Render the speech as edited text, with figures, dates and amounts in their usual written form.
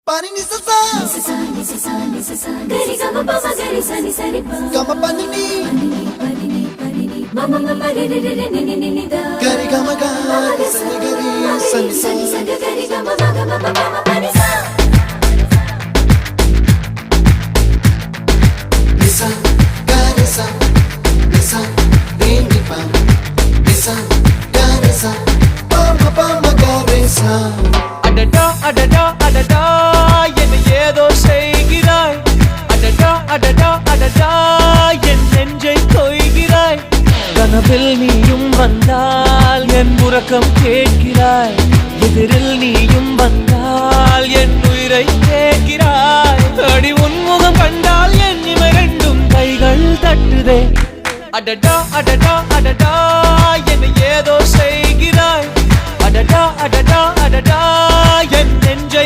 Pani ni sa gari gama pa ma gari sa ni sa ri pa gama pani ni mama mama re re re ni ni ni da gari gama ga sa ni gari sa ni sa gari gama ma pani sa nisa gari sa nisa re ni pa nisa gari sa pa ma gari sa adada adada adada என்ன ஏதோ செய்கிறாய் adada adada adada என் நெஞ்சை கொய்கிறாய் கனவில் நீயும் வந்தால் என் உறக்கம் கேட்கிறாய் எதிரில் நீயும் வந்தால் என் உயிரை கேட்கிறாய் அடி உன்முகம் கண்டால் என் இமை ரெண்டும் கைகள் தட்டுதே adada adada adada என்ன ஏதோ செய்கிறாய் adada adada adada என் நெஞ்சை